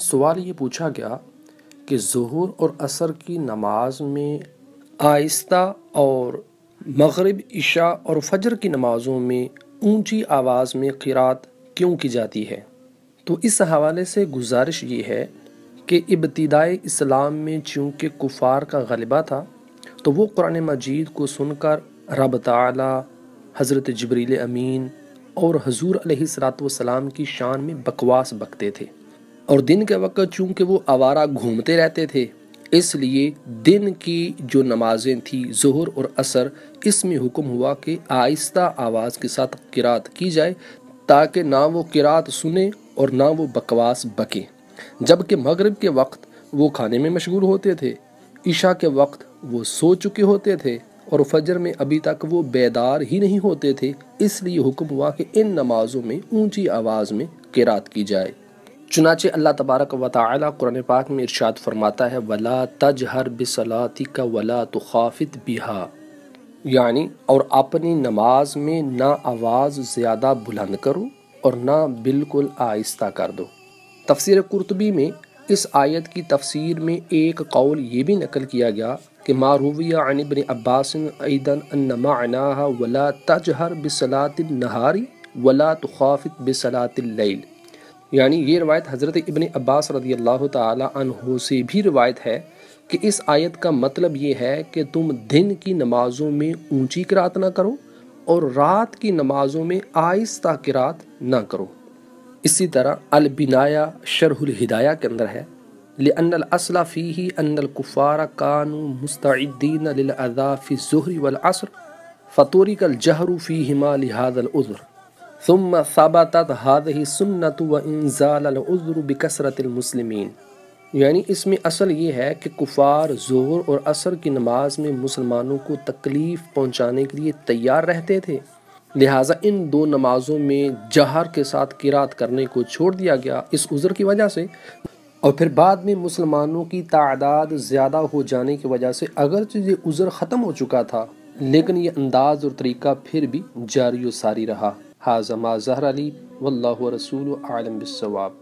سوال یہ پوچھا گیا کہ ظہر اور عصر کی نماز میں آہستہ اور مغرب، عشاء اور فجر کی نمازوں میں اونچی آواز میں قرات کیوں کی جاتی ہے؟ تو اس حوالے سے گزارش یہ ہے کہ ابتدائے اسلام میں چونکہ کفار کا غلبہ تھا تو وہ قرآن مجید کو سن کر رب تعالی، حضرت جبریل امین اور حضور علیہ السلام کی شان میں بکواس بکتے تھے، اور دن کے وقت چونکہ وہ آوارہ گھومتے رہتے تھے اس لیے دن کی جو نمازیں تھیں ظہر اور عصر، اس میں حکم ہوا کہ آہستہ آواز کے ساتھ قرات کی جائے تاکہ نہ وہ قرات سنیں اور نہ وہ بکواس بکیں، جبکہ مغرب کے وقت وہ کھانے میں مشغول ہوتے تھے، عشاء کے وقت وہ سو چکے ہوتے تھے اور فجر میں ابھی تک وہ بیدار ہی نہیں ہوتے تھے، اس لیے حکم ہوا کہ ان نمازوں میں اونچی آواز میں قرات کی جائے۔ چنانچہ اللہ تبارک و تعالی قرآن پاک میں ارشاد فرماتا ہے وَلَا تَجْهَرْ بِصَلَاتِكَ وَلَا تُخَافِتْ بِهَا، یعنی اور اپنی نماز میں نہ آواز زیادہ بلند کرو اور نہ بالکل آہستہ کر دو۔ تفسیر قرطبی میں اس آیت کی تفسیر میں ایک قول یہ بھی نقل کیا گیا کہ ما روی عن ابن عباس ایضا ان معناها ولا تجہر بصلاۃ النہار ولا تخافت بصلاۃ اللیل، یعنی یہ روایت حضرت ابن عباس رضی اللہ تعالی عنہ سے بھی روایت ہے کہ اس آیت کا مطلب یہ ہے کہ تم دن کی نمازوں میں اونچی قرات نہ کرو اور رات کی نمازوں میں آہستہ قرات نہ کرو۔ اسی طرح البنایہ شرح الہدایہ کے اندر ہے لأن الأصل فيه أن الكفار كانوا مستعدين للأذى في الظهر والعصر فترك الجهر فيهما لهذا العذر ثم ثبتت هذه السنة وإن زال العذر بكثرة المسلمين، یعنی اس میں اصل یہ ہے کہ کفار ظہر اور عصر کی نماز میں مسلمانوں کو تکلیف پہنچانے کے لیے تیار رہتے تھے، لہٰذا ان دو نمازوں میں جہر کے ساتھ قرات کرنے کو چھوڑ دیا گیا اس عذر کی وجہ سے، اور پھر بعد میں مسلمانوں کی تعداد زیادہ ہو جانے کی وجہ سے اگرچہ یہ عذر ختم ہو چکا تھا لیکن یہ انداز اور طریقہ پھر بھی جاری و ساری رہا۔ ھذا ما ظہر لی واللہ ورسولہ اعلم بالصواب۔